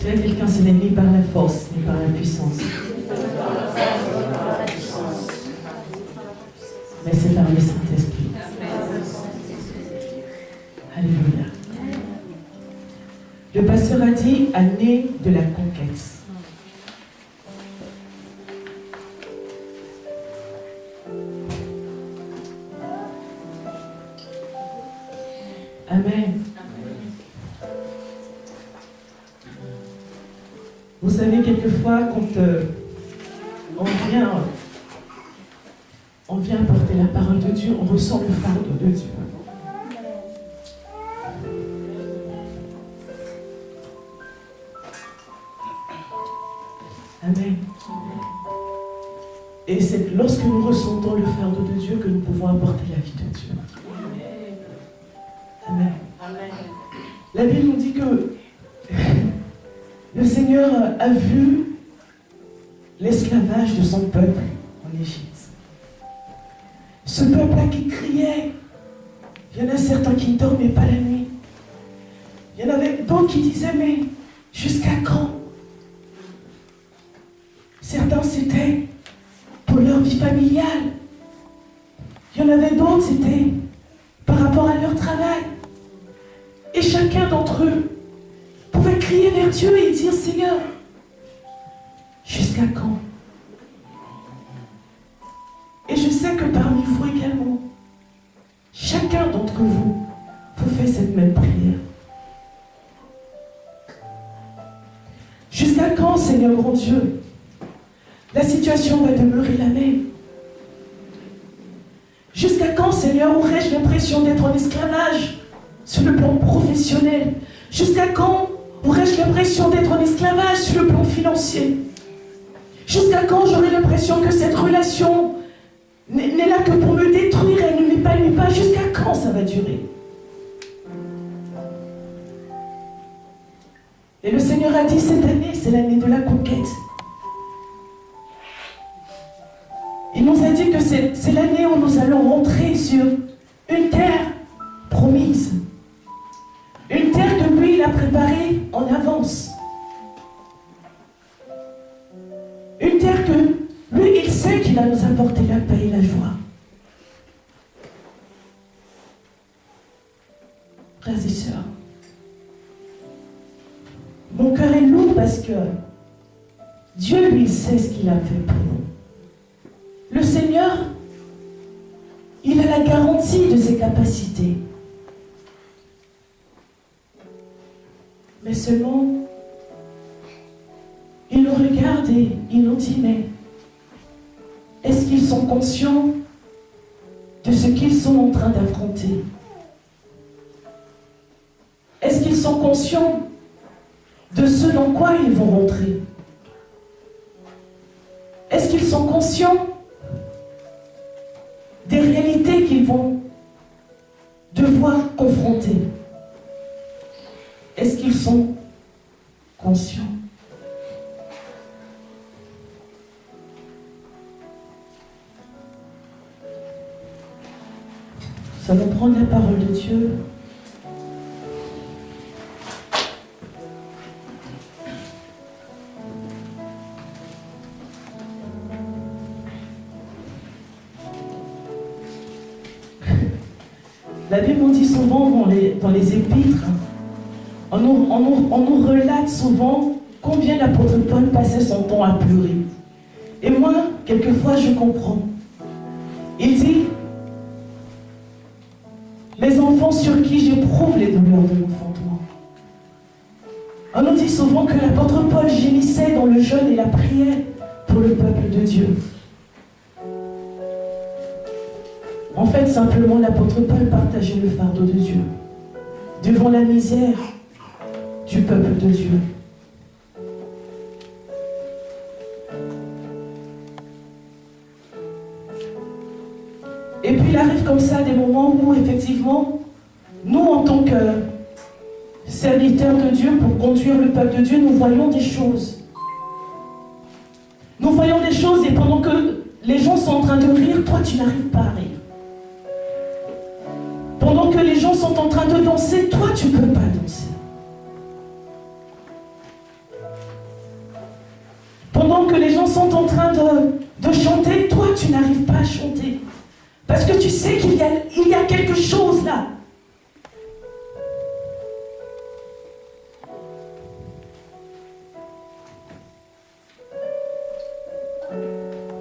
Dis à quelqu'un, ce n'est ni par la force, ni par la puissance. Mais c'est par le Saint-Esprit. Alléluia. Le pasteur a dit, année de la conquête. Amen. Vous savez, quelquefois, quand on vient apporter la parole de Dieu, on ressent le fardeau de Dieu. Amen. Et c'est lorsque nous ressentons le fardeau de Dieu que nous pouvons apporter la vie de Dieu. Amen. La Bible nous dit que le Seigneur a vu l'esclavage de son peuple en Égypte. Ce peuple-là qui criait, il y en a certains qui ne dormaient pas la nuit. Il y en avait d'autres qui disaient, mais jusqu'à quand? Certains, c'était pour leur vie familiale. Il y en avait d'autres, c'était par rapport à leur travail. Et chacun d'entre eux pouvait crier vers Dieu et dire, Seigneur, jusqu'à quand? Et je sais que parmi vous également, chacun d'entre vous fait cette même prière. Jusqu'à quand, Seigneur grand Dieu, la situation va demeurer la même? Jusqu'à quand, Seigneur, aurais-je l'impression d'être en esclavage sur le plan professionnel? Jusqu'à quand aurais-je l'impression d'être en esclavage sur le plan financier? Jusqu'à quand j'aurai l'impression que cette relation n'est là que pour me détruire, elle ne m'épanouit pas? Jusqu'à quand ça va durer? Et le Seigneur a dit, cette année, c'est l'année de la conquête. Il nous a dit que c'est l'année où nous allons rentrer sur une terre promise. Une terre que lui, il a préparée en avance. Une terre que lui, il sait qu'il va nous apporter la paix et la joie. Frères et sœurs, mon cœur est lourd parce que Dieu, lui, sait ce qu'il a fait pour nous. Le Seigneur, il a la garantie de ses capacités. Mais seulement, il nous regarde et il nous dit, mais est-ce qu'ils sont conscients de ce qu'ils sont en train d'affronter? Est-ce qu'ils sont conscients de ce dans quoi ils vont rentrer? Est-ce qu'ils sont conscients des réalités qu'ils vont devoir confronter? Est-ce qu'ils sont conscients? Nous allons prendre la parole de Dieu. La Bible nous dit souvent dans les épîtres, on nous relate souvent combien l'apôtre Paul passait son temps à pleurer. Et moi, quelquefois, je comprends. Il dit, les enfants sur qui j'éprouve les douleurs de l'enfantement. On nous dit souvent que l'apôtre Paul gémissait dans le jeûne et la prière pour le peuple de Dieu. En fait, simplement, l'apôtre Paul partageait le fardeau de Dieu devant la misère du peuple de Dieu. Et puis il arrive comme ça des moments où effectivement, nous en tant que serviteurs de Dieu, pour conduire le peuple de Dieu, nous voyons des choses. Nous voyons des choses et pendant que les gens sont en train de rire, toi tu n'arrives pas à rire. Pendant que les gens sont en train de danser, toi tu ne peux pas danser. sont en train de chanter, toi tu n'arrives pas à chanter. Parce que tu sais qu'il y a quelque chose là.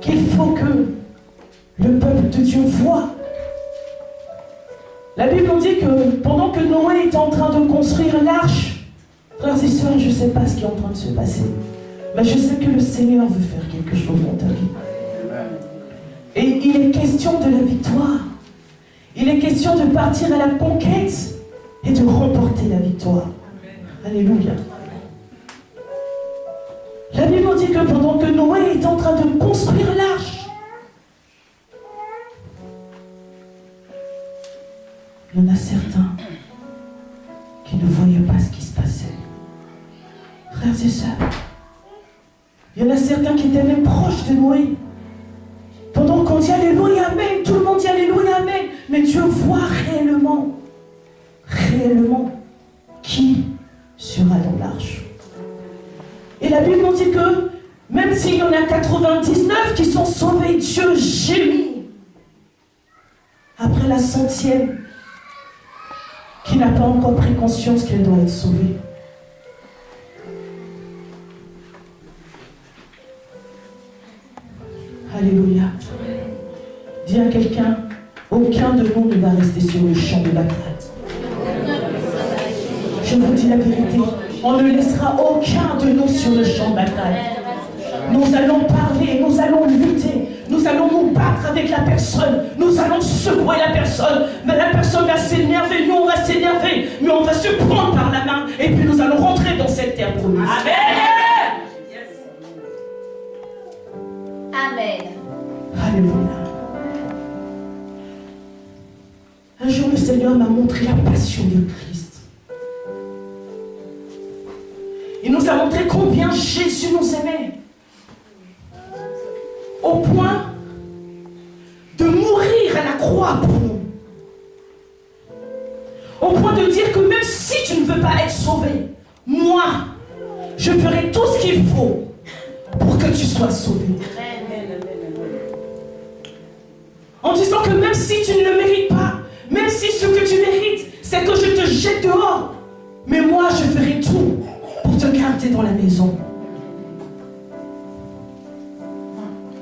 Qu'il faut que le peuple de Dieu voit. La Bible nous dit que pendant que Noé était en train de construire l'arche, frères et sœurs, je ne sais pas ce qui est en train de se passer, mais je sais que le Seigneur veut faire quelque chose dans ta vie. Et il est question de la victoire. Il est question de partir à la conquête et de remporter la victoire. Alléluia. La Bible nous dit que pendant que Noé est en train de construire l'arche, il y en a certains qui ne voyaient pas ce qui se passait. Frères et sœurs, il y en a certains qui étaient même proches de Noé. Pendant qu'on dit Alléluia, Amen, tout le monde dit Alléluia, Amen. Mais Dieu voit réellement qui sera dans l'arche. Et la Bible nous dit que même s'il y en a 99 qui sont sauvés, Dieu gémit après la 100e qui n'a pas encore pris conscience qu'elle doit être sauvée. Alléluia. Dis à quelqu'un, aucun de nous ne va rester sur le champ de bataille. Je vous dis la vérité, on ne laissera aucun de nous sur le champ de bataille. Nous allons parler, nous allons lutter, nous allons nous battre avec la personne, nous allons secouer la personne, mais la personne va s'énerver, nous on va s'énerver, mais on va se prendre par la main et puis nous allons rentrer dans cette terre promise. Amen. Amen. Alléluia. Un jour, le Seigneur m'a montré la passion de Christ. Il nous a montré combien Jésus nous aimait. Au point de mourir à la croix pour nous. Au point de dire que même si tu ne veux pas être sauvé, moi, je ferai tout ce qu'il faut pour que tu sois sauvé. En disant que même si tu ne le mérites pas, même si ce que tu mérites, c'est que je te jette dehors, mais moi, je ferai tout pour te garder dans la maison.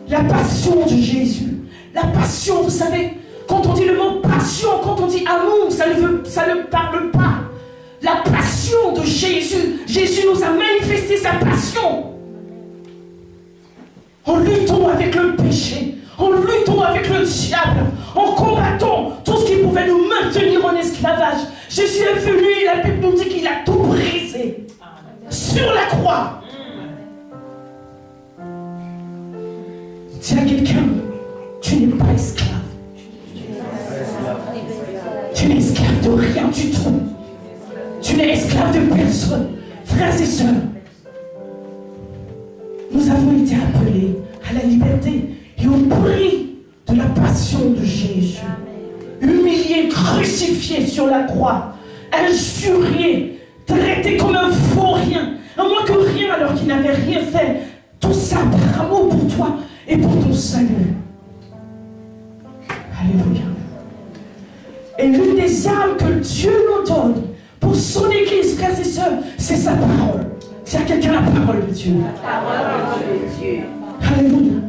La passion de Jésus. La passion, vous savez, quand on dit le mot passion, quand on dit amour, ça ne parle pas. La passion de Jésus. Jésus nous a manifesté sa passion. En luttant avec le péché, en luttant avec le diable, en combattant tout ce qui pouvait nous maintenir en esclavage. Jésus est venu et la Bible nous dit qu'il a tout brisé sur la croix. Dis à quelqu'un, tu n'es pas esclave. Tu n'es esclave de rien du tout. Tu n'es esclave de personne. Frères et sœurs, nous avons été appelés à la liberté et au prix de la passion de Jésus. Humilié, crucifié sur la croix, injurié, traité comme un faux rien, à moins que rien alors qu'il n'avait rien fait. Tout ça par amour pour toi et pour ton salut. Alléluia. Et l'une des armes que Dieu nous donne pour son Église, frères et sœurs, c'est sa parole. Dis à quelqu'un la parole de Dieu. La parole de Dieu. Alléluia.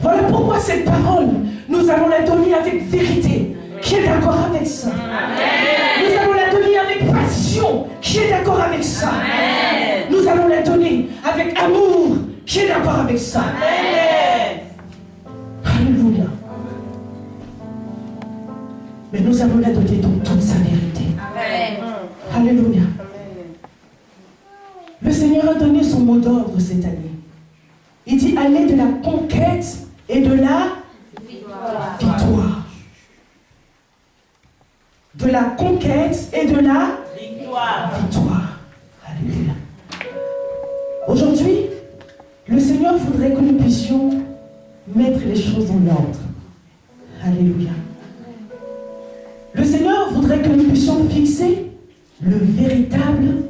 Voilà pourquoi cette parole, nous allons la donner avec vérité. Qui est d'accord avec ça? Amen. Nous allons la donner avec passion. Qui est d'accord avec ça? Amen. Nous allons la donner avec amour. Qui est d'accord avec ça? Amen. Alléluia. Mais nous allons la donner dans toute sa vérité. Amen. Alléluia. Le Seigneur a donné son mot d'ordre cette année. Il dit allez de la conquête et de la victoire. De la conquête et de la victoire. Alléluia. Aujourd'hui, le Seigneur voudrait que nous puissions mettre les choses en ordre. Alléluia. Le Seigneur voudrait que nous puissions fixer le véritable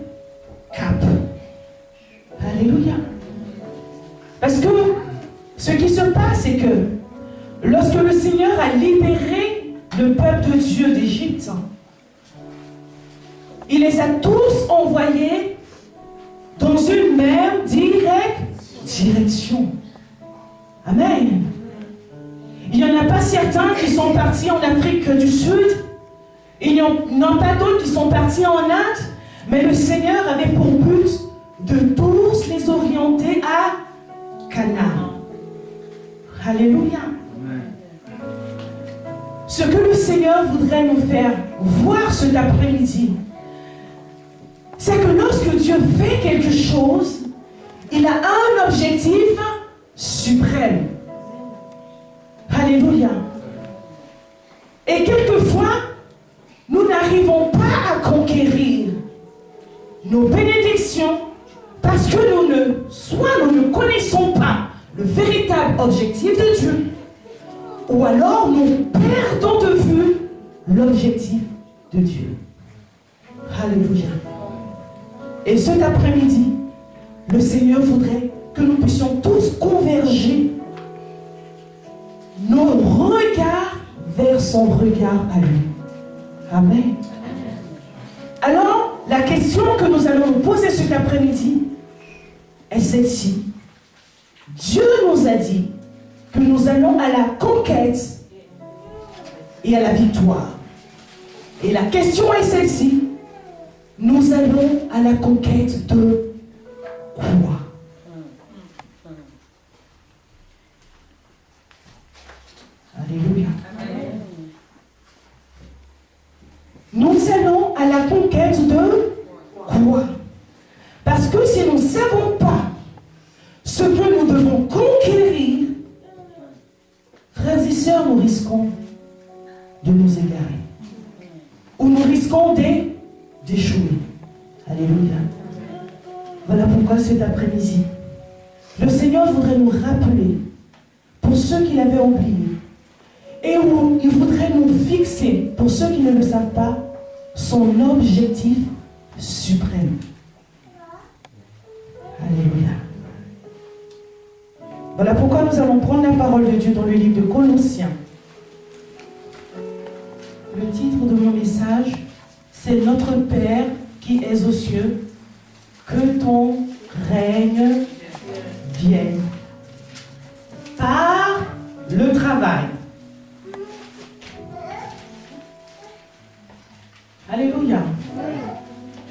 cap. Alléluia. Parce que Ce qui se passe, c'est que lorsque le Seigneur a libéré le peuple de Dieu d'Égypte, il les a tous envoyés dans une même direction. Amen. Il n'y en a pas certains qui sont partis en Afrique du Sud. Il n'y en a pas d'autres qui sont partis en Inde. Mais le Seigneur avait pour but de tous les orienter à Canaan. Alléluia. Ce que le Seigneur voudrait nous faire voir cet après-midi, c'est que lorsque Dieu fait quelque chose, il a un objectif suprême. Alléluia. Et quelquefois, nous n'arrivons pas à conquérir nos bénédictions parce que nous ne connaissons pas le véritable objectif de Dieu, ou alors nous perdons de vue l'objectif de Dieu. Alléluia. Et cet après-midi, le Seigneur voudrait que nous puissions tous converger nos regards vers son regard à lui. Amen. Alors, la question que nous allons nous poser cet après-midi est celle-ci. Dieu nous a dit que nous allons à la conquête et à la victoire. Et la question est celle-ci. Nous allons à la conquête de quoi? Alléluia. Amen. Nous allons à la conquête de quoi? Parce que si nous ne savons pas ce que nous devons conquérir, frères et sœurs, nous risquons de nous égarer. Ou nous risquons d'échouer. Alléluia. Voilà pourquoi cet après-midi, le Seigneur voudrait nous rappeler, pour ceux qui l'avaient oublié, et où il voudrait nous fixer, pour ceux qui ne le savent pas, son objectif suprême. Alléluia. Voilà pourquoi nous allons prendre la parole de Dieu dans le livre de Colossiens. Le titre de mon message, c'est Notre Père qui es aux cieux, que ton règne vienne par le travail. Alléluia.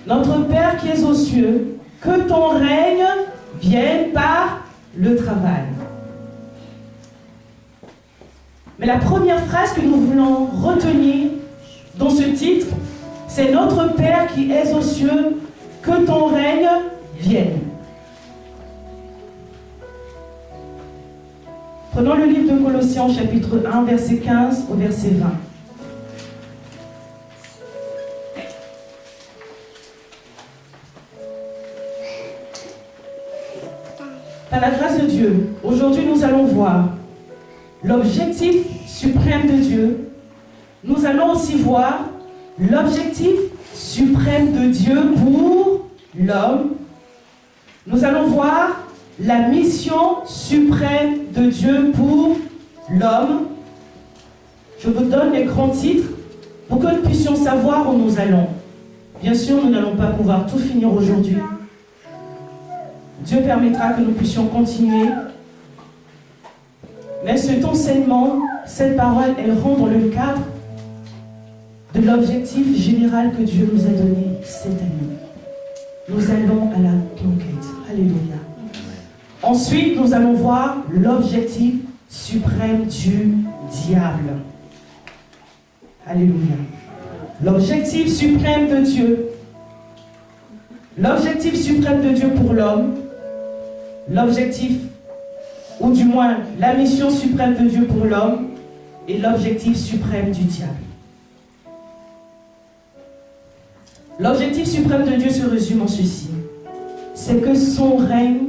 Notre Père qui es aux cieux, que ton règne vienne par le travail. Mais la première phrase que nous voulons retenir dans ce titre, c'est Notre Père qui es aux cieux, que ton règne vienne. Prenons le livre de Colossiens, chapitre 1, verset 15 au verset 20. Par la grâce de Dieu, aujourd'hui nous allons voir l'objectif suprême de Dieu. Nous allons aussi voir l'objectif suprême de Dieu pour l'homme. Nous allons voir la mission suprême de Dieu pour l'homme. Je vous donne les grands titres pour que nous puissions savoir où nous allons. Bien sûr, nous n'allons pas pouvoir tout finir aujourd'hui. Dieu permettra que nous puissions continuer. Mais cet enseignement, cette parole, elle rentre dans le cadre de l'objectif général que Dieu nous a donné cette année. Nous allons à la conquête. Alléluia. Ensuite, nous allons voir l'objectif suprême du diable. Alléluia. L'objectif suprême de Dieu. L'objectif suprême de Dieu pour l'homme. L'objectif, ou du moins la mission suprême de Dieu pour l'homme, et l'objectif suprême du diable. L'objectif suprême de Dieu se résume en ceci. C'est que son règne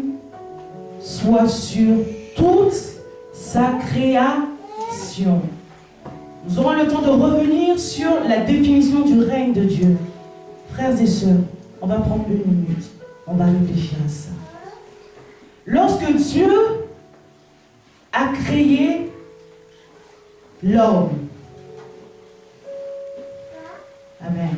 soit sur toute sa création. Nous aurons le temps de revenir sur la définition du règne de Dieu. Frères et sœurs, on va prendre une minute. On va réfléchir à ça. Lorsque Dieu l'homme. Amen.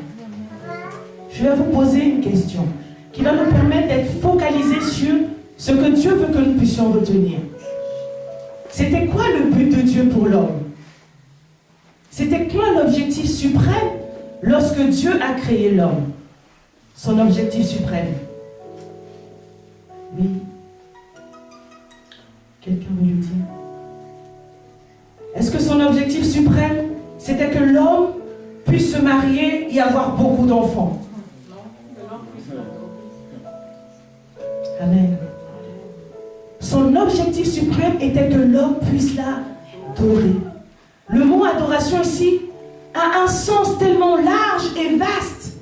Je vais vous poser une question qui va nous permettre d'être focalisés sur ce que Dieu veut que nous puissions retenir. C'était quoi le but de Dieu pour l'homme? C'était quoi l'objectif suprême lorsque Dieu a créé l'homme? Son objectif suprême. Oui. Quelqu'un veut lui dire? Est-ce que son objectif suprême, c'était que l'homme puisse se marier et avoir beaucoup d'enfants? Amen. Son objectif suprême était que l'homme puisse l'adorer. Le mot adoration ici a un sens tellement large et vaste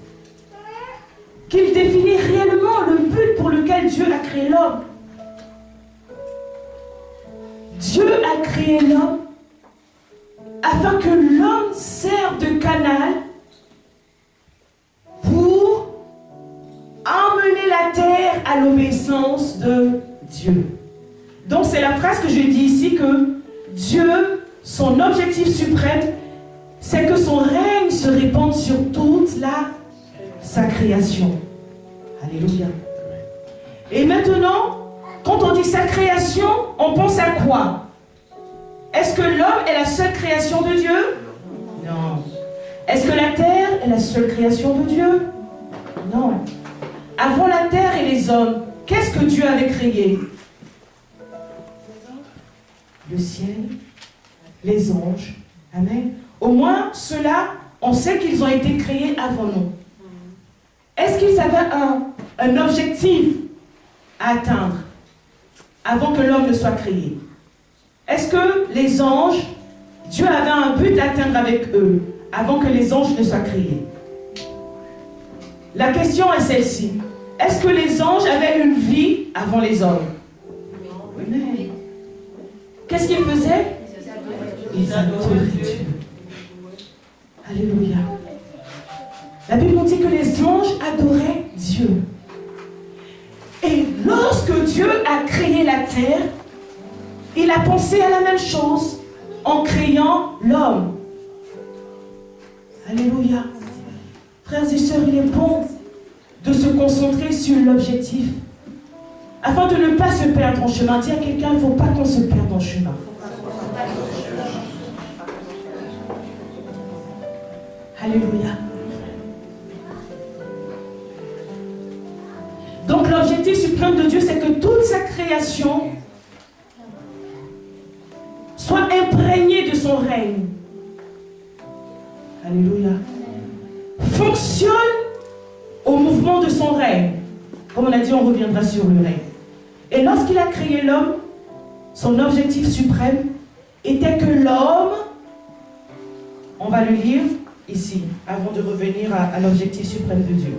qu'il définit réellement le but pour lequel Dieu a créé l'homme. Dieu a créé l'homme afin que l'homme serve de canal pour emmener la terre à l'obéissance de Dieu. Donc c'est la phrase que je dis ici, que Dieu, son objectif suprême, c'est que son règne se répande sur toute sa création. Alléluia. Et maintenant, quand on dit sa création, on pense à quoi? Est-ce que l'homme est la seule création de Dieu? Non. Est-ce que la terre est la seule création de Dieu? Non. Avant la terre et les hommes, qu'est-ce que Dieu avait créé? Le ciel, les anges. Amen. Au moins, ceux-là, on sait qu'ils ont été créés avant nous. Est-ce qu'ils avaient un objectif à atteindre avant que l'homme ne soit créé? Est-ce que les anges, Dieu avait un but à atteindre avec eux avant que les anges ne soient créés? La question est celle-ci. Est-ce que les anges avaient une vie avant les hommes? Oui. Qu'est-ce qu'ils faisaient? Ils adoraient Dieu. Alléluia. La Bible nous dit que les anges adoraient Dieu. Et lorsque Dieu a créé la terre, il a pensé à la même chose en créant l'homme. Alléluia. Frères et sœurs, il est bon de se concentrer sur l'objectif afin de ne pas se perdre en chemin. Dis à quelqu'un, il ne faut pas qu'on se perde en chemin. Alléluia. Donc l'objectif suprême de Dieu, c'est que toute sa création soit imprégnée de son règne. Alléluia. Fonctionne au mouvement de son règne. Comme on a dit, on reviendra sur le règne. Et lorsqu'il a créé l'homme, son objectif suprême était que l'homme, on va le lire ici, avant de revenir à l'objectif suprême de Dieu.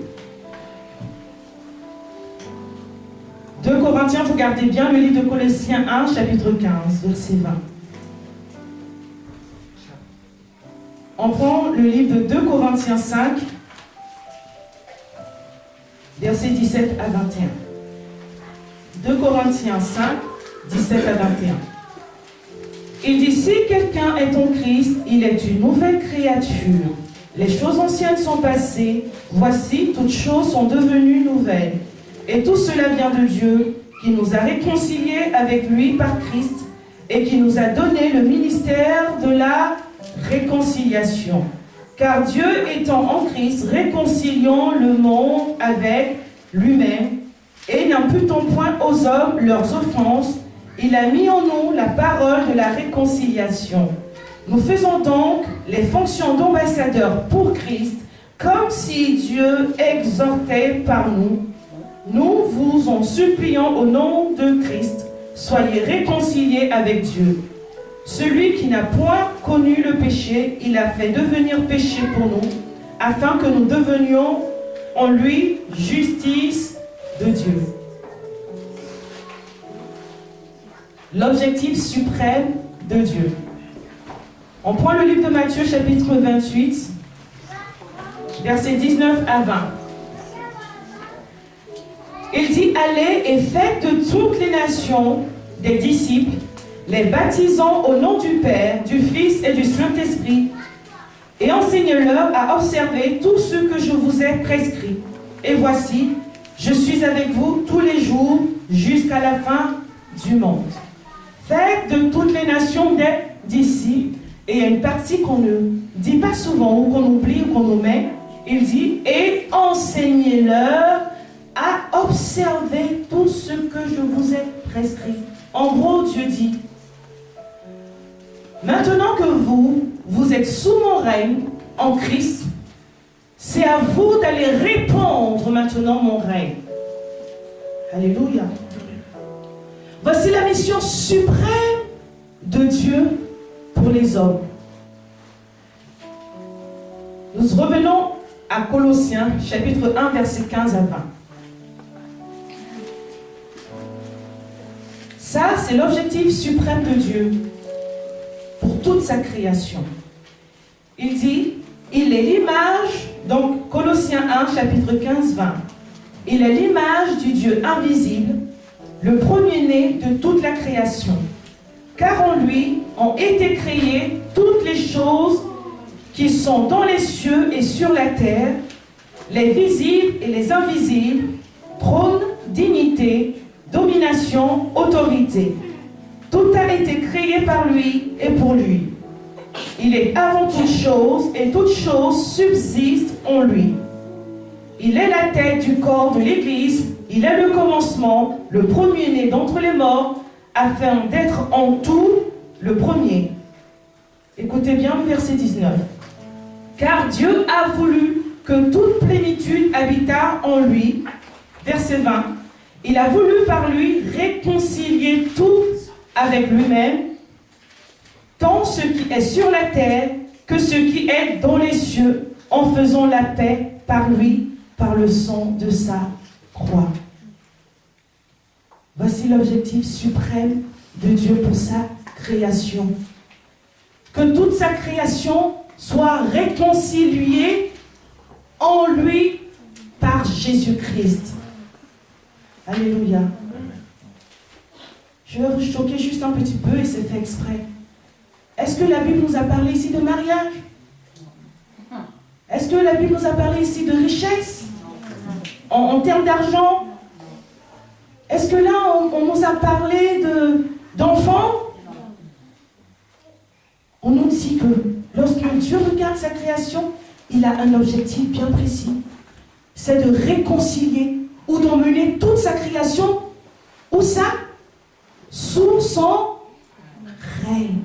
2 Corinthiens, vous gardez bien le livre de Colossiens 1, chapitre 15, verset 20. On prend le livre de 2 Corinthiens 5, versets 17 à 21. 2 Corinthiens 5, 17 à 21. Il dit, si quelqu'un est en Christ, il est une nouvelle créature. Les choses anciennes sont passées, voici, toutes choses sont devenues nouvelles. Et tout cela vient de Dieu, qui nous a réconciliés avec lui par Christ et qui nous a donné le ministère de la réconciliation. Car Dieu étant en Christ, réconciliant le monde avec lui-même et n'imputant point aux hommes leurs offenses, il a mis en nous la parole de la réconciliation. Nous faisons donc les fonctions d'ambassadeurs pour Christ, comme si Dieu exhortait par nous. Nous vous en supplions au nom de Christ, soyez réconciliés avec Dieu. Celui qui n'a point connu le péché, il a fait devenir péché pour nous, afin que nous devenions en lui justice de Dieu. L'objectif suprême de Dieu. On prend le livre de Matthieu, chapitre 28, versets 19 à 20. Il dit, allez et faites de toutes les nations des disciples, les baptisant au nom du Père, du Fils et du Saint-Esprit, et enseigne-leur à observer tout ce que je vous ai prescrit. Et voici, je suis avec vous tous les jours jusqu'à la fin du monde. Faites de toutes les nations des disciples. Et il y a une partie qu'on ne dit pas souvent, ou qu'on oublie, ou qu'on omet. Il dit, et enseignez-leur à observer tout ce que je vous ai prescrit. En gros, Dieu dit, maintenant que vous êtes sous mon règne en Christ, c'est à vous d'aller répandre maintenant mon règne. Alléluia. Voici la mission suprême de Dieu pour les hommes. Nous revenons à Colossiens, chapitre 1, versets 15 à 20. Ça, c'est l'objectif suprême de Dieu pour toute sa création. Il dit, il est l'image, donc Colossiens 1, chapitre 15, 20. Il est l'image du Dieu invisible, le premier-né de toute la création. Car en lui ont été créées toutes les choses qui sont dans les cieux et sur la terre, les visibles et les invisibles, trône, dignité, domination, autorité. Tout a été créé par lui et pour lui. Il est avant toute chose et toute chose subsiste en lui. Il est la tête du corps de l'Église, il est le commencement, le premier-né d'entre les morts, afin d'être en tout le premier. Écoutez bien le verset 19. Car Dieu a voulu que toute plénitude habitât en lui. Verset 20. Il a voulu par lui réconcilier tout avec lui-même, tant ce qui est sur la terre que ce qui est dans les cieux, en faisant la paix par lui, par le sang de sa croix. Voici l'objectif suprême de Dieu pour sa création. Que toute sa création soit réconciliée en lui par Jésus-Christ. Alléluia. Je vais vous choquer juste un petit peu et c'est fait exprès. Est-ce que la Bible nous a parlé ici de mariage? Est-ce que la Bible nous a parlé ici de richesse? En termes d'argent? Est-ce que là, on nous a parlé d'enfants? On nous dit que lorsque Dieu regarde sa création, il a un objectif bien précis. C'est de réconcilier ou d'emmener toute sa création, où ça? Sous son règne.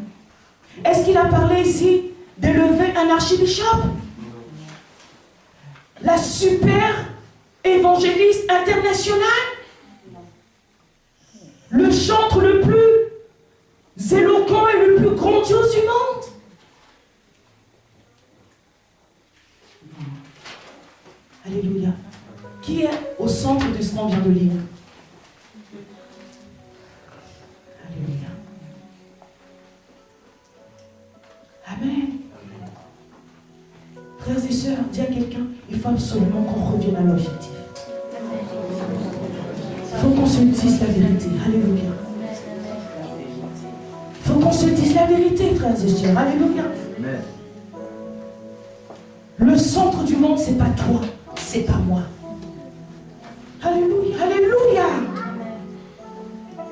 Est-ce qu'il a parlé ici d'élever un archibishop? La super évangéliste internationale? Le chantre le plus éloquent et le plus grandiose du monde? Alléluia. Qui est au centre de ce qu'on vient de lire? Alléluia. Amen. Frères et sœurs, dis à quelqu'un, il faut absolument qu'on revienne à l'objectif. Il faut qu'on se dise la vérité. Alléluia. Il faut qu'on se dise la vérité, frères et sœurs. Alléluia. Le centre du monde, c'est pas toi, c'est pas moi. Alléluia. Alléluia.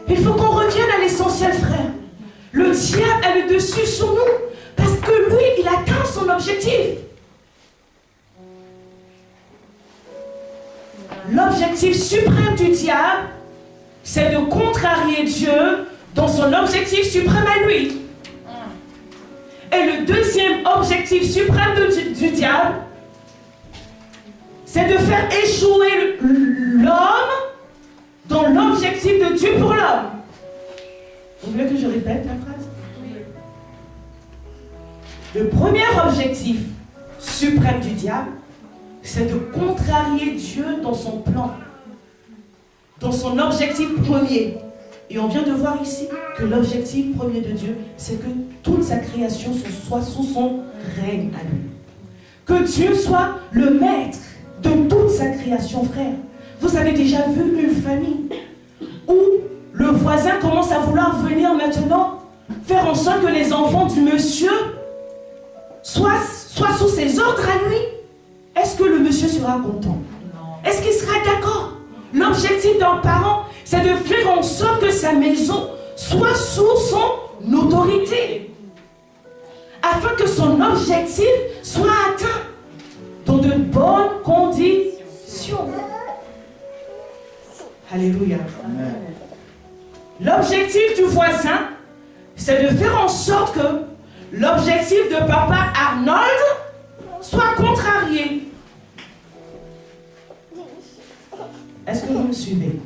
Il faut qu'on revienne à l'essentiel, frère. Le diable a le dessus sur nous parce que lui, il atteint son objectif. L'objectif suprême du diable, c'est de contrarier Dieu dans son objectif suprême à lui. Et le deuxième objectif suprême du diable, c'est de faire échouer l'homme dans l'objectif de Dieu pour l'homme. Vous voulez que je répète la phrase? Le premier objectif suprême du diable, c'est de contrarier Dieu dans son plan, dans son objectif premier. Et on vient de voir ici que l'objectif premier de Dieu, c'est que toute sa création soit sous son règne à lui. Que Dieu soit le maître de toute sa création, frère. Vous avez déjà vu une famille où le voisin commence à vouloir venir maintenant faire en sorte que les enfants du monsieur soient sous ses ordres à lui, est-ce que le monsieur sera content? Est-ce qu'il sera d'accord? L'objectif d'un parent, c'est de faire en sorte que sa maison soit sous son autorité, afin que son objectif soit atteint dans de bonnes conditions. Alléluia. Amen. L'objectif du voisin, c'est de faire en sorte que l'objectif de papa Arnold soit contrarié. Est-ce que vous me suivez?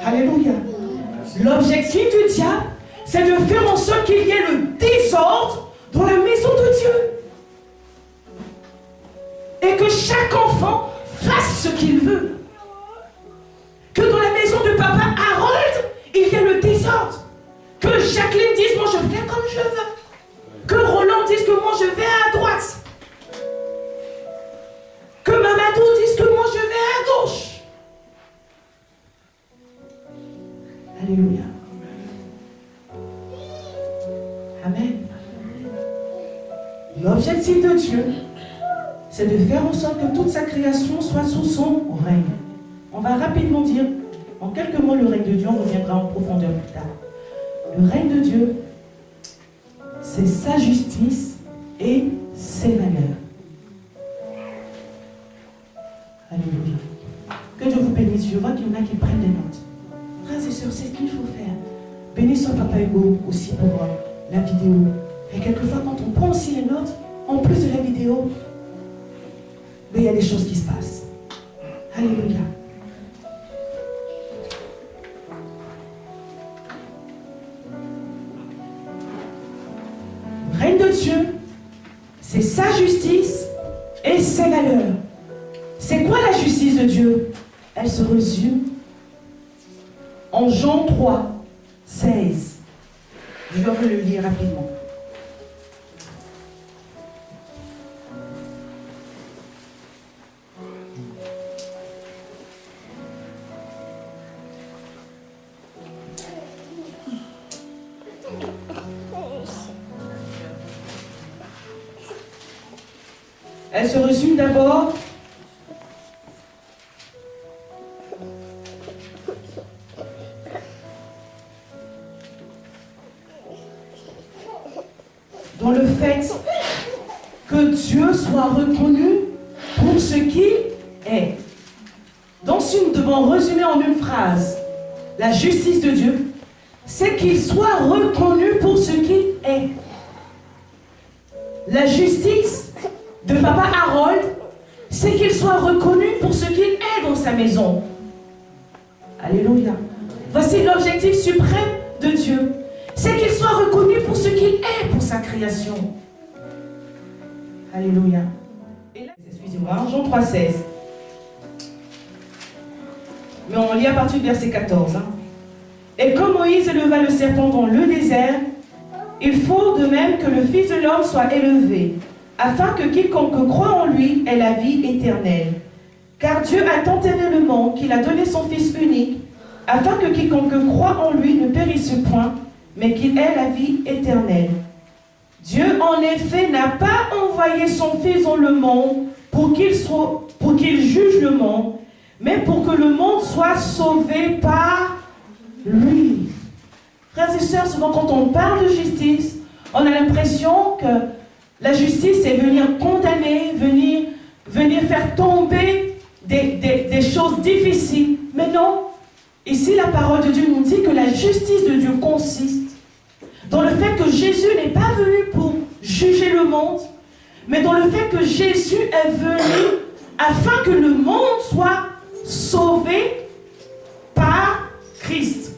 Alléluia. L'objectif du diable, c'est de faire en sorte qu'il y ait le désordre dans la maison de Dieu. Et que chaque enfant fasse ce qu'il veut. Que dans la maison de papa Harold, il y ait le désordre. Que Jacqueline dise, moi je fais comme je veux. Que Roland dise que moi je vais à droite. Que Mamadou dise que moi je vais à gauche. Alléluia. Amen. L'objectif de Dieu, c'est de faire en sorte que toute sa création soit sous son règne. On va rapidement dire, en quelques mots, le règne de Dieu, on reviendra en profondeur plus tard. Le règne de Dieu, c'est sa justice et ses valeurs. Alléluia. Que Dieu vous bénisse. Je vois qu'il y en a qui prennent des notes. Frères et sœurs, c'est ce qu'il faut faire. Bénissons Papa Hugo aussi pour la vidéo. Et quelquefois, quand on prend aussi les notes, en plus de la vidéo, mais il y a des choses qui se passent. Alléluia. Le règne de Dieu, c'est sa justice et ses valeurs. C'est quoi la justice de Dieu? Elle se résume en Jean 3, 16. Je vais vous le lire rapidement. Elle se résume d'abord dans le fait que Dieu soit reconnu pour ce qu'il est. Donc si nous devons résumer en une phrase la justice de Dieu, c'est qu'il soit reconnu pour ce qu'il est. La justice de Papa Harold, c'est qu'il soit reconnu pour ce qu'il est dans sa maison. Alléluia. Voici l'objectif suprême de Dieu. C'est qu'il soit reconnu pour ce qu'il est pour sa création. Alléluia. Et là, excusez-moi, Jean 3,16. Mais on lit à partir du verset 14. Et comme Moïse éleva le serpent dans le désert, il faut de même que le Fils de l'homme soit élevé, afin que quiconque croit en lui ait la vie éternelle. Car Dieu a tant aimé le monde qu'il a donné son Fils unique, afin que quiconque croit en lui ne périsse point, mais qu'il ait la vie éternelle. Dieu, en effet, n'a pas envoyé son Fils dans le monde pour qu'il juge le monde, mais pour que le monde soit sauvé par lui. Frères et sœurs, souvent quand on parle de justice, on a l'impression que la justice, c'est venir condamner, venir faire tomber des choses difficiles. Mais non, ici la parole de Dieu nous dit que la justice de Dieu consiste dans le fait que Jésus n'est pas venu pour juger le monde, mais dans le fait que Jésus est venu afin que le monde soit sauvé par Christ.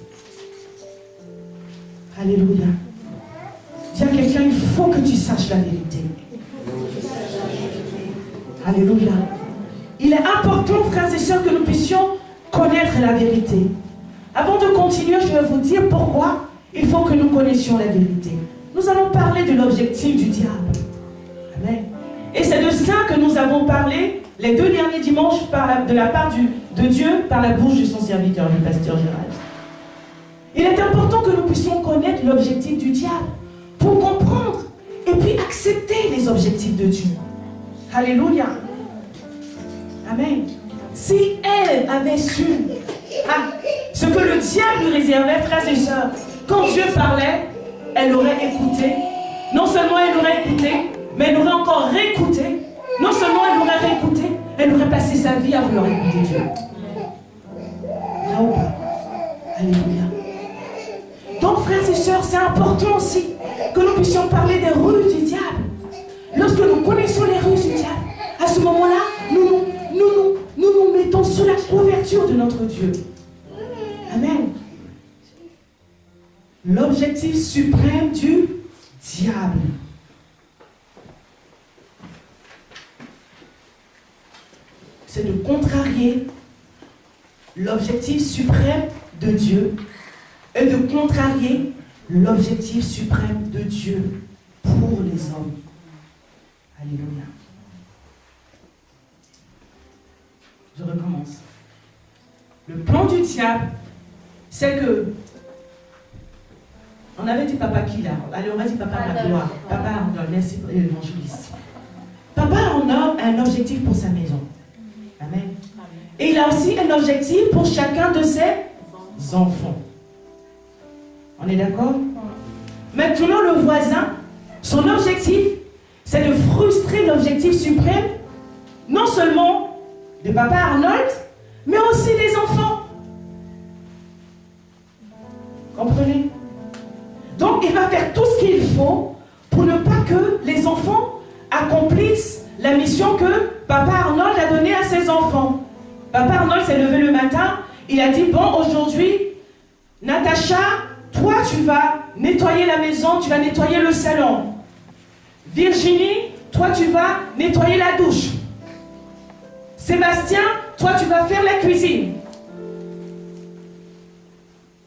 Alléluia. Dis à quelqu'un, il faut que tu saches la vérité. Alléluia. Il est important, frères et sœurs, que nous puissions connaître la vérité. Avant de continuer, je vais vous dire pourquoi il faut que nous connaissions la vérité. Nous allons parler de l'objectif du diable. Amen. Et c'est de ça que nous avons parlé les 2 derniers dimanches de la part de Dieu par la bouche de son serviteur, le pasteur Gérald. Il est important que nous puissions connaître l'objectif du diable pour comprendre et puis accepter les objectifs de Dieu. Alléluia. Amen. Si elle avait su ce que le diable lui réservait, frères et sœurs, quand Dieu parlait, elle aurait écouté. Non seulement elle aurait écouté, mais elle aurait encore réécouté. Non seulement elle aurait réécouté, elle aurait passé sa vie à vouloir écouter Dieu. Alléluia. Donc, frères et sœurs, c'est important aussi que nous puissions parler des ruses du diable. Lorsque nous connaissons les ruses du diable, à ce moment-là, nous mettons sous la couverture de notre Dieu. Amen. L'objectif suprême du diable. C'est de contrarier l'objectif suprême de Dieu et de contrarier l'objectif suprême de Dieu pour les hommes. Alléluia. Je recommence. Le plan du diable, c'est que... On avait dit papa qui là? Allez, on va dire papa Magloire. Papa Arnold, merci pour l'évangéliste. Papa Arnold a un objectif pour sa maison. Amen. Et il a aussi un objectif pour chacun de ses enfants. On est d'accord? Maintenant, le voisin, son objectif, c'est de frustrer l'objectif suprême, non seulement de papa Arnold, mais aussi des enfants. Comprenez? Donc, il va faire tout ce qu'il faut pour ne pas que les enfants accomplissent la mission que papa Arnold a donnée à ses enfants. Papa Arnold s'est levé le matin, il a dit, bon, aujourd'hui, Natacha, toi, tu vas nettoyer la maison, tu vas nettoyer le salon. Virginie, toi, tu vas nettoyer la douche. Sébastien, toi, tu vas faire la cuisine.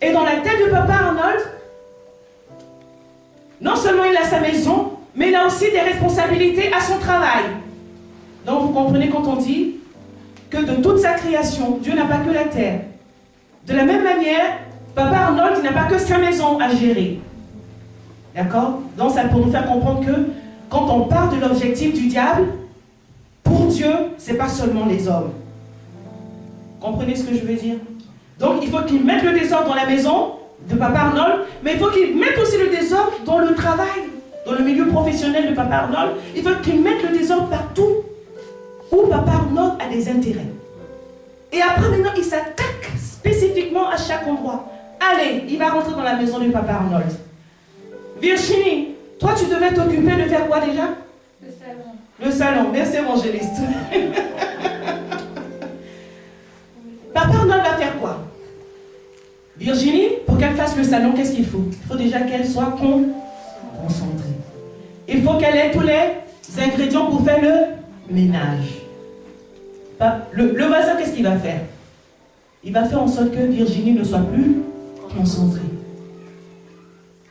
Et dans la tête de papa Arnold, non seulement il a sa maison, mais il a aussi des responsabilités à son travail. Donc vous comprenez quand on dit que de toute sa création, Dieu n'a pas que la terre. De la même manière, papa Arnold, il n'a pas que sa maison à gérer. D'accord? Donc ça pour nous faire comprendre que quand on parle de l'objectif du diable, pour Dieu, ce n'est pas seulement les hommes. Comprenez ce que je veux dire? Donc il faut qu'il mette le désordre dans la maison de papa Arnold, mais il faut qu'il mette aussi le désordre dans le travail, dans le milieu professionnel de papa Arnold. Il faut qu'il mette le désordre partout où papa Arnold a des intérêts. Et après maintenant, il s'attaque spécifiquement à chaque endroit. Allez, il va rentrer dans la maison de papa Arnold. Virginie, toi tu devais t'occuper de faire quoi déjà? Le salon. Le salon, merci évangéliste. Papa Arnold va faire quoi? Virginie, pour qu'elle fasse le salon, qu'est-ce qu'il faut? Il faut déjà qu'elle soit concentrée. Il faut qu'elle ait tous les ingrédients pour faire le ménage. Le voisin, qu'est-ce qu'il va faire? Il va faire en sorte que Virginie ne soit plus concentrée.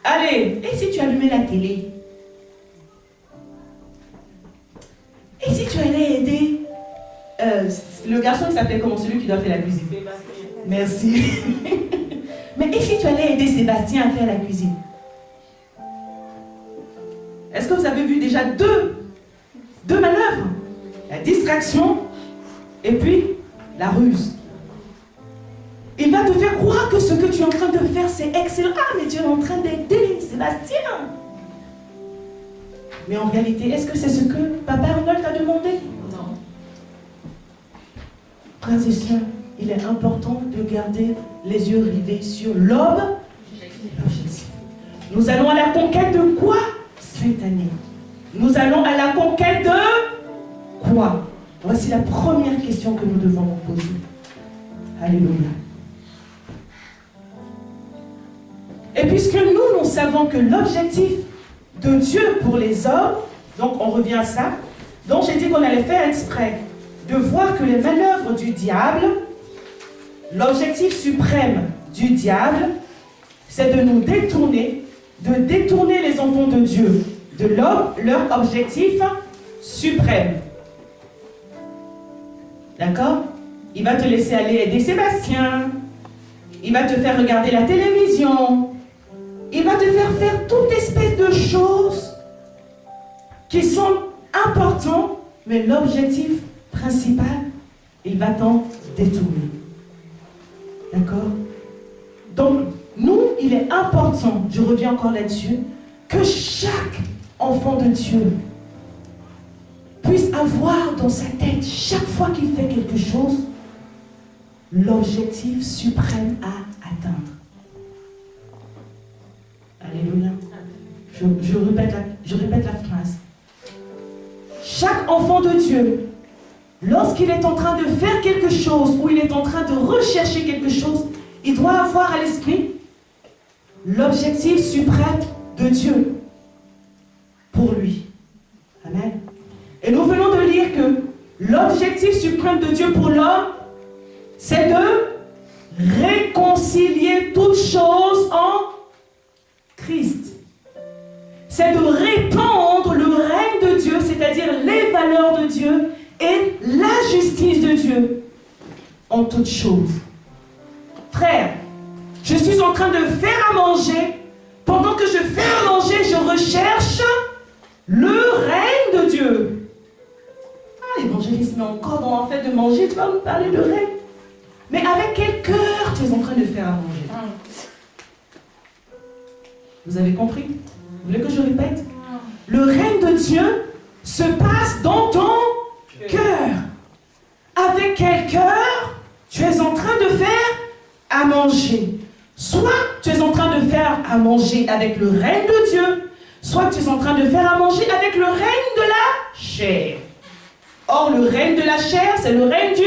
Allez, et si tu allumais la télé? Et si tu allais aider le garçon qui s'appelle comment? Celui qui doit faire la cuisine. Merci. Mais et si tu allais aider Sébastien à faire la cuisine? Est-ce que vous avez vu déjà deux manœuvres? La distraction et puis la ruse. Il va te faire croire que ce que tu es en train de faire, c'est excellent. Ah, mais tu es en train d'aider Sébastien. Mais en réalité, est-ce que c'est ce que papa Arnold t'a demandé? Non. Frères et sœurs, il est important de garder les yeux rivés sur l'objectif. Nous allons à la conquête de quoi cette année? Nous allons à la conquête de quoi? Voici la première question que nous devons nous poser. Alléluia. Et puisque nous savons que l'objectif de Dieu pour les hommes, donc on revient à ça, donc j'ai dit qu'on allait faire exprès de voir que les manœuvres du diable, l'objectif suprême du diable, c'est de nous détourner, de détourner les enfants de Dieu de leur objectif suprême. D'accord? Il va te laisser aller aider Sébastien. Il va te faire regarder la télévision. Il va te faire faire toute espèce de choses qui sont importantes, mais l'objectif principal, il va t'en détourner. D'accord? Donc, nous, il est important, je reviens encore là-dessus, que chaque enfant de Dieu puisse avoir dans sa tête, chaque fois qu'il fait quelque chose, l'objectif suprême à atteindre. Alléluia. Je répète la phrase. Chaque enfant de Dieu, lorsqu'il est en train de faire quelque chose ou il est en train de rechercher quelque chose, il doit avoir à l'esprit l'objectif suprême de Dieu pour lui. Amen. Et nous venons de lire que l'objectif suprême de Dieu pour l'homme, c'est de réconcilier toutes choses en Christ. C'est de répandre le règne de Dieu, c'est-à-dire les valeurs de Dieu et la justice de Dieu en toutes choses. Frère, je suis en train de faire à manger. Pendant que je fais à manger, je recherche le règne de Dieu. Ah, l'évangéliste, mais encore dans le fait de manger, tu vas me parler de règne. Mais avec quel cœur tu es en train de faire à manger? Vous avez compris? Vous voulez que je répète? Le règne de Dieu se passe dans ton cœur. Avec quel cœur tu es en train de faire à manger? Soit tu es en train de faire à manger avec le règne de Dieu, soit tu es en train de faire à manger avec le règne de la chair. Or, le règne de la chair, c'est le règne du...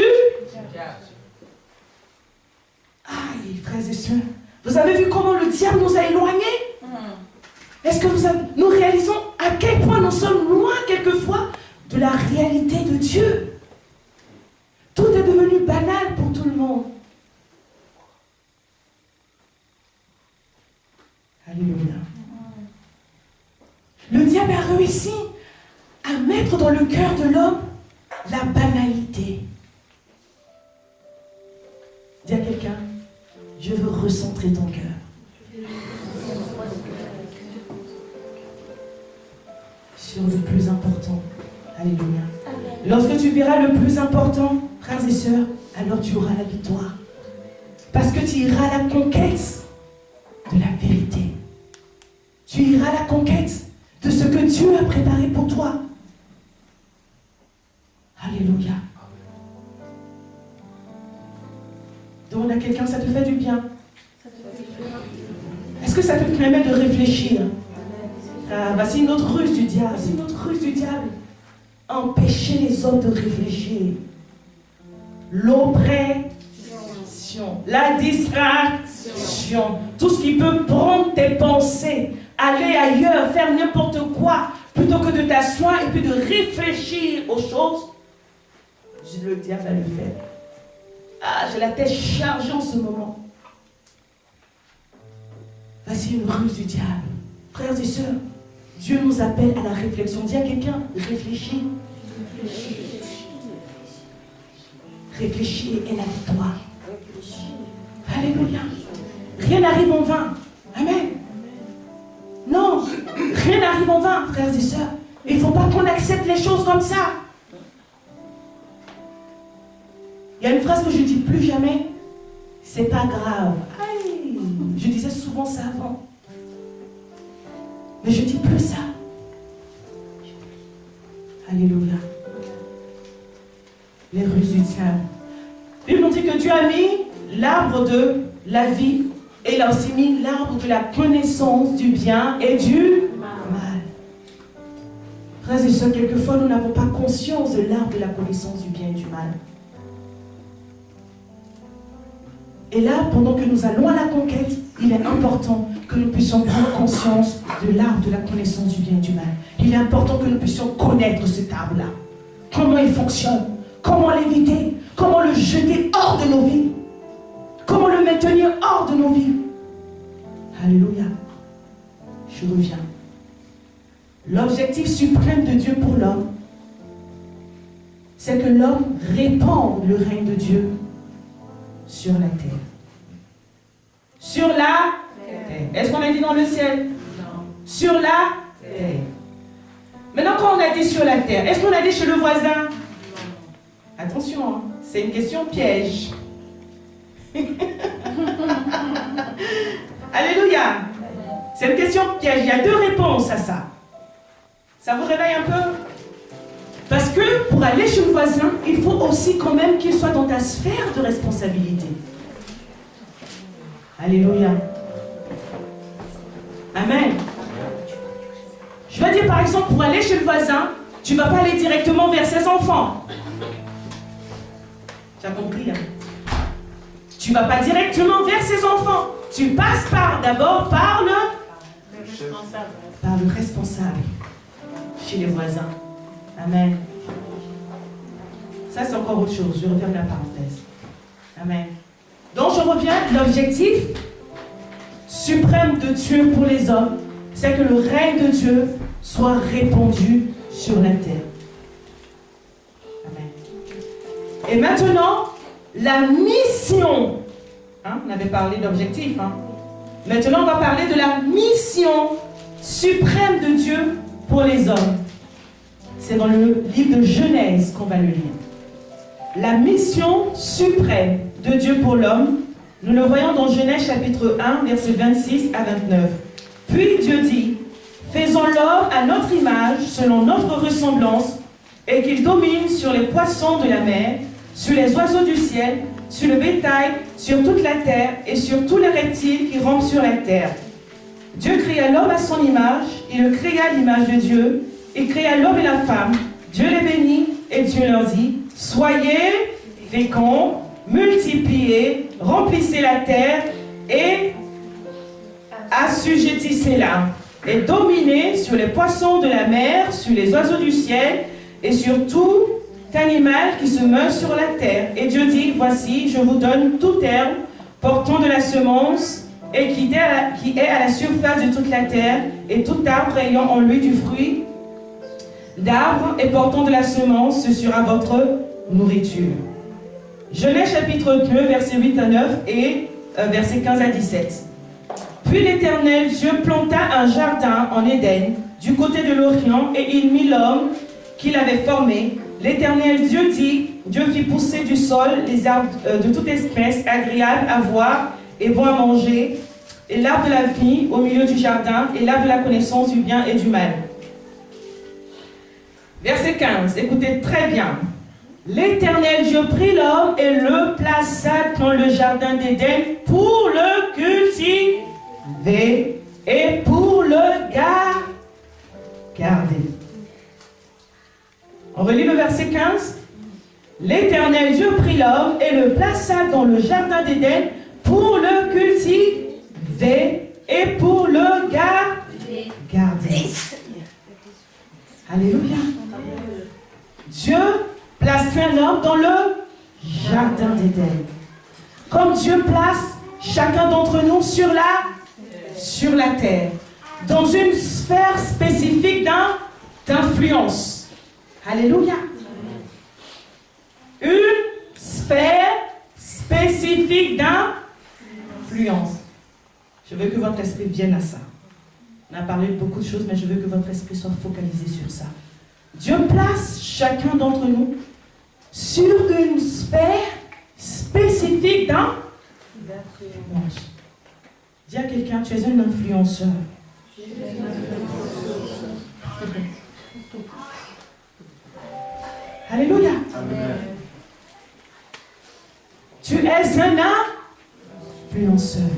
Aïe, frères et sœurs, vous avez vu comment le diable nous a éloignés? Est-ce que nous réalisons à quel point nous sommes loin quelquefois de la réalité de Dieu? Tout est devenu banal pour tout le monde. Alléluia. Le diable a réussi à mettre dans le cœur de l'homme la banalité. Dis à quelqu'un, je veux recentrer ton cœur sur le plus important. Alléluia. Lorsque tu verras le plus important, frères et sœurs, alors tu auras la victoire. Parce que tu iras à la conquête de la vérité. Tu iras à la conquête de ce que Dieu a préparé pour toi. Alléluia. Demande à quelqu'un, ça te fait du bien? Est-ce que ça te permet de réfléchir? Ah, voici une autre ruse du diable. Voici une autre ruse du diable. Empêcher les hommes de réfléchir. L'oppression. La distraction. Tout ce qui peut prendre tes pensées. Aller ailleurs, faire n'importe quoi. Plutôt que de t'asseoir et puis de réfléchir aux choses. Le diable va le faire. Ah, j'ai la tête chargée en ce moment. Voici une ruse du diable. Frères et sœurs, Dieu nous appelle à la réflexion. Dis à quelqu'un, réfléchis. Réfléchis et la victoire. Alléluia. Rien n'arrive en vain. Amen. Non, rien n'arrive en vain, frères et sœurs. Il ne faut pas qu'on accepte les choses comme ça. Il y a une phrase que je ne dis plus jamais. C'est pas grave. Aïe, je disais souvent ça avant. Mais je ne dis plus ça. Alléluia. Les ruses du diable. Bible nous dit que Dieu a mis l'arbre de la vie et il a aussi mis l'arbre de la connaissance du bien et du mal. Frères et sœurs, quelquefois nous n'avons pas conscience de l'arbre de la connaissance du bien et du mal. Et là, pendant que nous allons à la conquête, il est important que nous puissions prendre conscience de l'arbre de la connaissance du bien et du mal. Il est important que nous puissions connaître cet arbre-là. Comment il fonctionne, comment l'éviter, comment le jeter hors de nos vies, comment le maintenir hors de nos vies. Alléluia. Je reviens. L'objectif suprême de Dieu pour l'homme, c'est que l'homme répande le règne de Dieu sur la terre. Sur la terre. Est-ce qu'on a dit dans le ciel? Non. Sur la terre. Maintenant, quand on a dit sur la terre, est-ce qu'on a dit chez le voisin? Non. Attention, hein, c'est une question piège. Alléluia. C'est une question piège. Il y a deux réponses à ça. Ça vous réveille un peu? Parce que pour aller chez le voisin, il faut aussi quand même qu'il soit dans ta sphère de responsabilité. Alléluia. Amen. Je vais dire par exemple, pour aller chez le voisin, tu ne vas pas aller directement vers ses enfants. Tu as compris, hein? Tu ne vas pas directement vers ses enfants. Tu passes d'abord par le responsable chez les voisins. Amen. Ça, c'est encore autre chose. Je reviens de la parenthèse. Amen. Donc, je reviens. L'objectif suprême de Dieu pour les hommes, c'est que le règne de Dieu soit répandu sur la terre. Amen. Et maintenant, la mission. Hein, on avait parlé d'objectif. Hein. Maintenant, on va parler de la mission suprême de Dieu pour les hommes. C'est dans le livre de Genèse qu'on va le lire. La mission suprême de Dieu pour l'homme, nous le voyons dans Genèse chapitre 1, versets 26 à 29. Puis Dieu dit, faisons l'homme à notre image, selon notre ressemblance, et qu'il domine sur les poissons de la mer, sur les oiseaux du ciel, sur le bétail, sur toute la terre, et sur tous les reptiles qui rampent sur la terre. Dieu créa l'homme à son image, il le créa à l'image de Dieu, il créa l'homme et la femme. Dieu les bénit, et Dieu leur dit, soyez féconds, multipliez, remplissez la terre, et assujettissez-la, et dominez sur les poissons de la mer, sur les oiseaux du ciel, et sur tout animal qui se meut sur la terre. Et Dieu dit, voici, je vous donne tout herbe portant de la semence, et qui est à la surface de toute la terre, et tout arbre ayant en lui du fruit d'arbre et portant de la semence, ce sera votre nourriture. Genèse chapitre 2, versets 8 à 9 et versets 15 à 17. Puis l'Éternel Dieu planta un jardin en Éden, du côté de l'Orient, et il mit l'homme qu'il avait formé. L'Éternel Dieu dit, Dieu fit pousser du sol les arbres de toute espèce, agréables à voir et bons à manger, et l'arbre de la vie au milieu du jardin, et l'arbre de la connaissance du bien et du mal. Verset 15, écoutez très bien. L'Éternel Dieu prit l'homme et le plaça dans le jardin d'Éden pour le cultiver et pour le garder. On relit le verset 15. L'Éternel Dieu prit l'homme et le plaça dans le jardin d'Éden pour le cultiver et pour le garder. Alléluia. Dieu placera l'homme dans le jardin d'Éden. Comme Dieu place chacun d'entre nous sur la terre, dans une sphère spécifique d'influence. Alléluia. Une sphère spécifique d'influence. Je veux que votre esprit vienne à ça. On a parlé de beaucoup de choses, mais je veux que votre esprit soit focalisé sur ça. Dieu place chacun d'entre nous sur une sphère spécifique d'influence. Dis à quelqu'un, tu es un influenceur. Alléluia. Amen. Tu es un influenceur.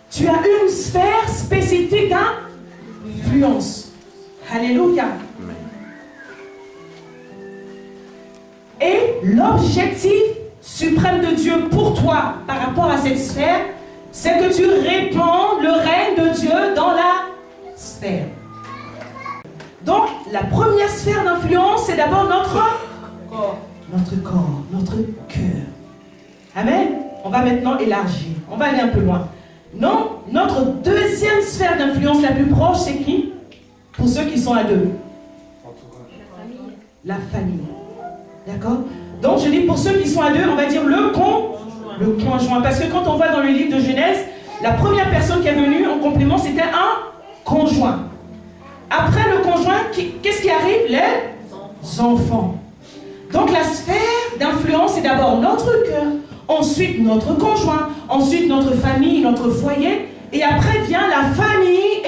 Tu as une sphère spécifique d'influence. Alléluia. Et l'objectif suprême de Dieu pour toi par rapport à cette sphère, c'est que tu répands le règne de Dieu dans la sphère. Donc, la première sphère d'influence, c'est d'abord notre corps, notre cœur. Amen. On va maintenant élargir. On va aller un peu loin. Non, notre deuxième sphère d'influence la plus proche, c'est qui? Pour ceux qui sont à deux. La famille. D'accord? Donc, je dis pour ceux qui sont à deux, on va dire le conjoint. conjoint. Parce que quand on voit dans le livre de Genèse, la première personne qui est venue en complément, c'était un conjoint. Après le conjoint, qu'est-ce qui arrive? Les enfants. Donc la sphère d'influence, c'est d'abord notre cœur, ensuite notre conjoint, ensuite notre famille, notre foyer, et après vient la famille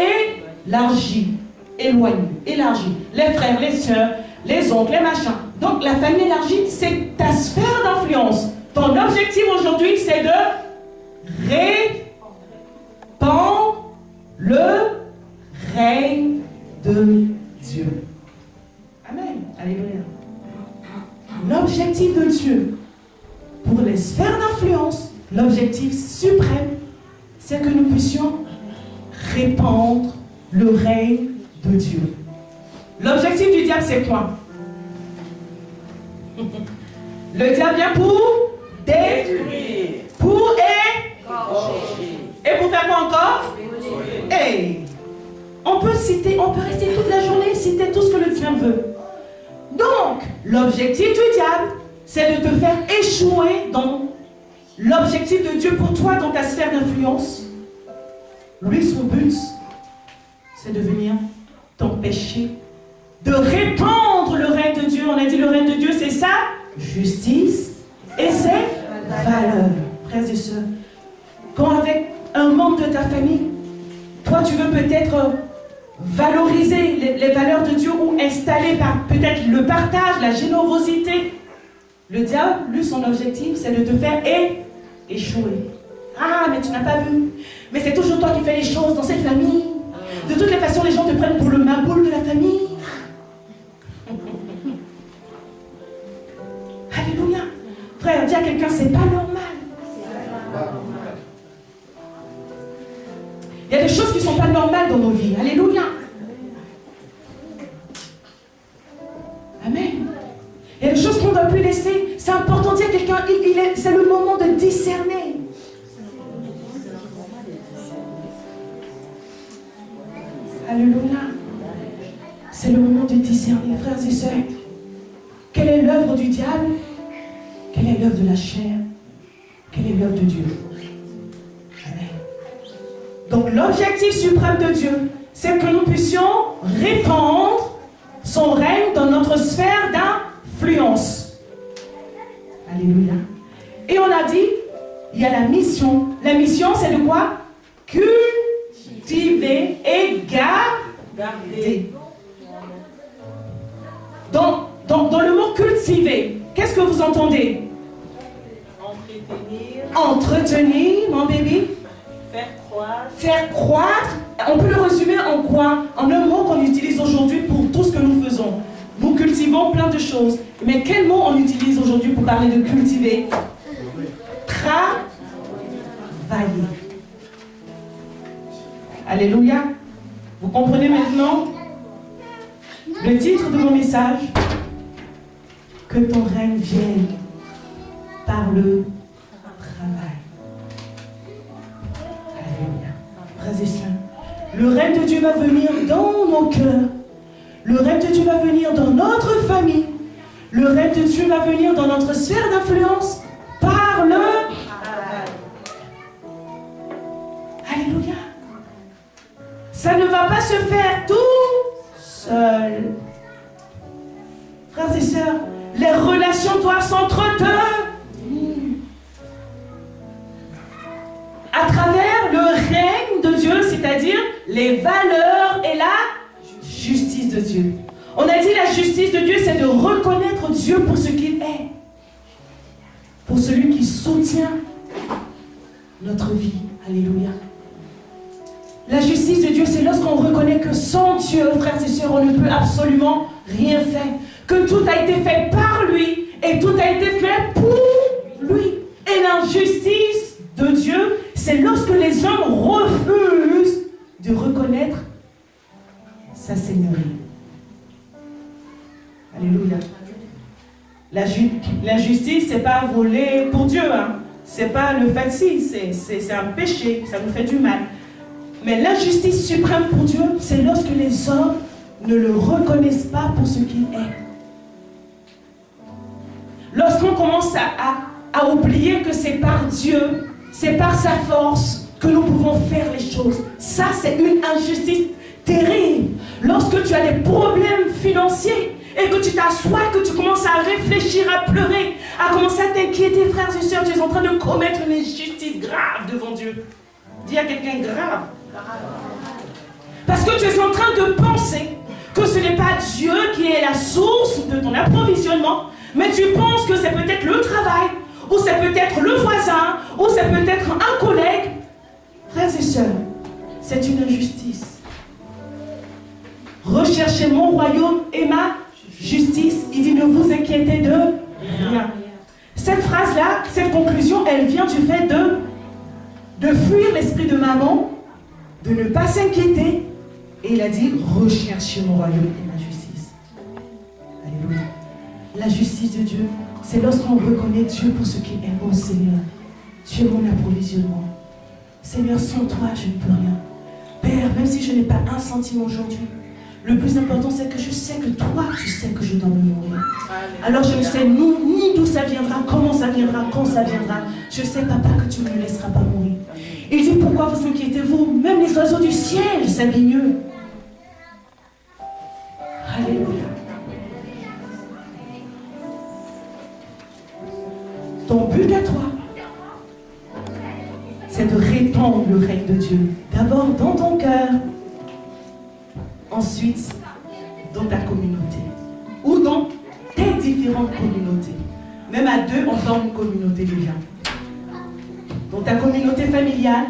élargie, élargie. Les frères, les sœurs, les oncles, les machins. Donc la famille élargie, c'est ta sphère d'influence. Ton objectif aujourd'hui, c'est de répandre le règne de Dieu. Amen. Alléluia. L'objectif de Dieu pour les sphères d'influence, l'objectif suprême, c'est que nous puissions répandre le règne de Dieu. L'objectif du diable, c'est quoi? Le diable vient pour détruire, pour et pour faire quoi encore? Et on peut rester toute la journée, citer tout ce que le diable veut. Donc, l'objectif du diable, c'est de te faire échouer dans l'objectif de Dieu pour toi, dans ta sphère d'influence. Lui, son but, c'est de venir t'empêcher de répandre le règne de Dieu. On a dit le règne de Dieu, c'est sa justice et ses valeurs. Frères et sœurs, quand avec un membre de ta famille, toi tu veux peut-être valoriser les valeurs de Dieu ou installer par peut-être le partage, la générosité, le diable, lui, son objectif, c'est de te faire échouer. Ah, mais tu n'as pas vu. Mais c'est toujours toi qui fais les choses dans cette famille. De toutes les façons, les gens te prennent pour le maboule de la famille. Alléluia. Frère, dis à quelqu'un, c'est pas normal. Il y a des choses qui ne sont pas normales dans nos vies. Alléluia. Amen. Il y a des choses qu'on ne doit plus laisser. C'est important de dire à quelqu'un, c'est le moment de discerner. Alléluia. C'est le moment de discerner, frères et sœurs. Quelle est l'œuvre du diable? Quelle est l'œuvre de la chair? Quelle est l'œuvre de Dieu? Amen. Donc l'objectif suprême de Dieu, c'est que nous puissions répandre son règne dans notre sphère d'influence. Alléluia. Et on a dit, il y a la mission. La mission, c'est de quoi? Cultiver et garder. Dans le mot cultiver, qu'est-ce que vous entendez? Entretenir, mon bébé. Faire croître. On peut le résumer en quoi? En un mot qu'on utilise aujourd'hui pour tout ce que nous faisons. Nous cultivons plein de choses. Mais quel mot on utilise aujourd'hui pour parler de cultiver? Travailler. Alléluia. Vous comprenez maintenant le titre de mon message? Que ton règne vienne par le travail. Alléluia. Frères et sœurs, le règne de Dieu va venir dans nos cœurs. Le règne de Dieu va venir dans notre famille. Le règne de Dieu va venir dans notre sphère d'influence par le travail. Alléluia. Ça ne va pas se faire tout seul. Frères et sœurs, les relations doivent s'entretenir à travers le règne de Dieu, c'est-à-dire les valeurs et la justice de Dieu. On a dit la justice de Dieu, c'est de reconnaître Dieu pour ce qu'il est. Pour celui qui soutient notre vie. Alléluia. La justice de Dieu, c'est lorsqu'on reconnaît que sans Dieu, frères et sœurs, on ne peut absolument rien faire. Que tout a été fait par lui et tout a été fait pour lui. Et l'injustice de Dieu, c'est lorsque les hommes refusent de reconnaître sa seigneurie. Alléluia. L'injustice, c'est pas voler pour Dieu. Hein. C'est pas le facile, c'est un péché, ça nous fait du mal. Mais l'injustice suprême pour Dieu, c'est lorsque les hommes ne le reconnaissent pas pour ce qu'il est. Lorsqu'on commence à à oublier que c'est par Dieu, c'est par sa force que nous pouvons faire les choses. Ça, c'est une injustice terrible. Lorsque tu as des problèmes financiers et que tu t'assois, que tu commences à réfléchir, à pleurer, à commencer à t'inquiéter, frères et sœurs, tu es en train de commettre une injustice grave devant Dieu. Dis à quelqu'un grave. Parce que tu es en train de penser que ce n'est pas Dieu qui est la source de ton approvisionnement, mais tu penses que c'est peut-être le travail, ou c'est peut-être le voisin, ou c'est peut-être un collègue. Frères et sœurs, c'est une injustice. Recherchez mon royaume et ma justice. Il dit ne vous inquiétez de rien. Cette phrase-là, cette conclusion, elle vient du fait de fuir l'esprit de maman, de ne pas s'inquiéter. Et il a dit recherchez mon royaume et ma justice. Alléluia. La justice de Dieu, c'est lorsqu'on reconnaît Dieu pour ce qu'il est. Oh Seigneur, tu es mon approvisionnement. Seigneur, sans toi, je ne peux rien. Père, même si je n'ai pas un centime aujourd'hui, le plus important, c'est que je sais que toi, tu sais que je dois me mourir. Alors je ne sais ni d'où ça viendra, comment ça viendra, quand ça viendra. Je sais, papa, que tu ne me laisseras pas mourir. Il dit, pourquoi vous inquiétez-vous? Même les oiseaux du ciel s'habillent mieux. Alléluia. Ton but à toi, c'est de répandre le règne de Dieu. D'abord dans ton cœur, ensuite dans ta communauté. Ou dans tes différentes communautés. Même à deux, on forme une communauté déjà. Dans ta communauté familiale,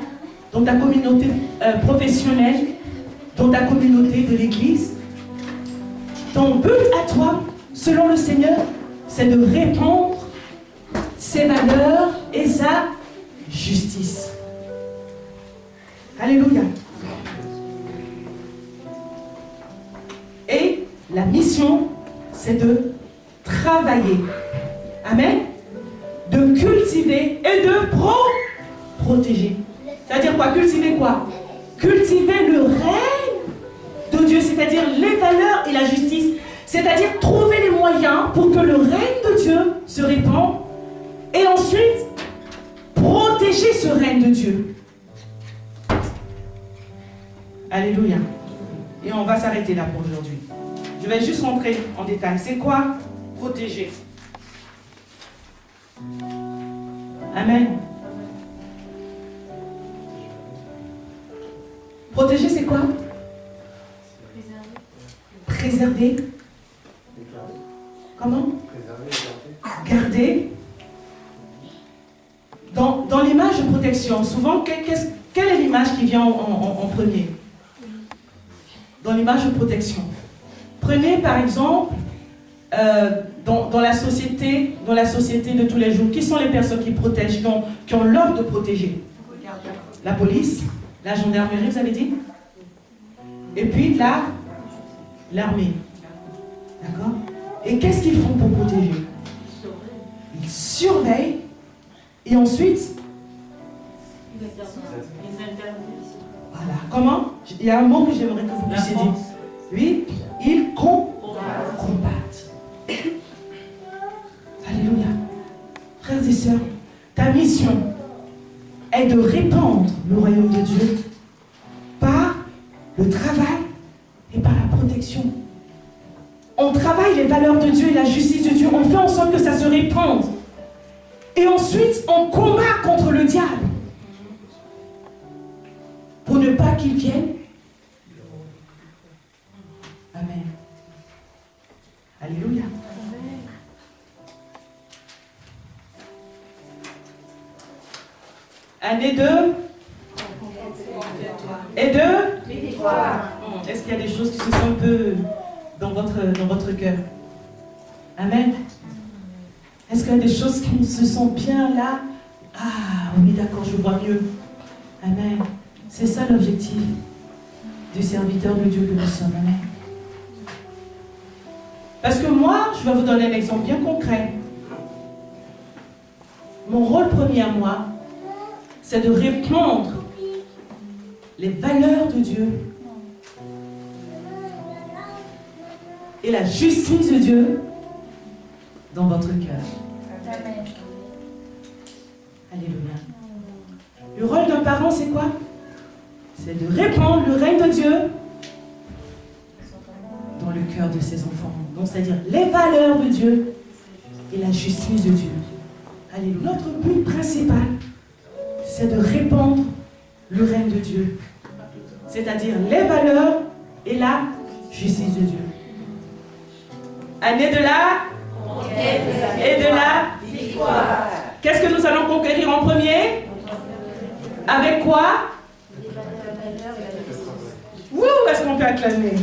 dans ta communauté professionnelle, dans ta communauté de l'église. Ton but à toi, selon le Seigneur, c'est de répandre ses valeurs et sa justice. Alléluia. Et la mission, c'est de travailler. Amen. De cultiver et de protéger. C'est-à-dire quoi? Cultiver quoi? Cultiver le règne de Dieu, c'est-à-dire les valeurs et la justice. C'est-à-dire trouver les moyens pour que le règne de Dieu se répande. Et ensuite, protéger ce règne de Dieu. Alléluia. Et on va s'arrêter là pour aujourd'hui. Je vais juste rentrer en détail. C'est quoi protéger? Amen. Protéger, c'est quoi? Préserver. Comment? Garder. Dans l'image de protection, souvent, quelle est l'image qui vient en premier? Dans l'image de protection. Prenez par exemple, dans la société de tous les jours, qui sont les personnes qui protègent, qui ont l'ordre de protéger? La police, la gendarmerie, vous avez dit? Et puis l'armée. D'accord? Et qu'est-ce qu'ils font pour protéger? Ils surveillent et ensuite voilà. Comment? Il y a un mot que j'aimerais que vous puissiez dire. Oui, ils combattent. Alléluia. Frères et sœurs, ta mission est de répandre le royaume de Dieu par le travail et par la protection. On travaille les valeurs de Dieu et la justice de Dieu. On fait en sorte que ça se répande. Et ensuite, on combat contre le diable. Pour ne pas qu'il vienne. Amen. Alléluia. Un et deux. Et deux. Est-ce qu'il y a des choses qui se sont un peu dans votre cœur? Amen. Est-ce qu'il y a des choses qui se sont bien là? Ah oui, d'accord, je vois mieux. Amen. C'est ça l'objectif du serviteur de Dieu que nous sommes. Amen. Parce que moi, je vais vous donner un exemple bien concret. Mon rôle premier à moi, c'est de répandre les valeurs de Dieu et la justice de Dieu dans votre cœur. Alléluia. Le rôle d'un parent, c'est quoi? C'est de répandre le règne de Dieu dans le cœur de ses enfants. Donc, c'est-à-dire les valeurs de Dieu et la justice de Dieu. Alléluia. Notre but principal, c'est de répandre le règne de Dieu. C'est-à-dire les valeurs et la justice de Dieu. Année de la et de la victoire. Qu'est-ce que nous allons conquérir en premier? Avec quoi? Est-ce qu'on peut acclamer?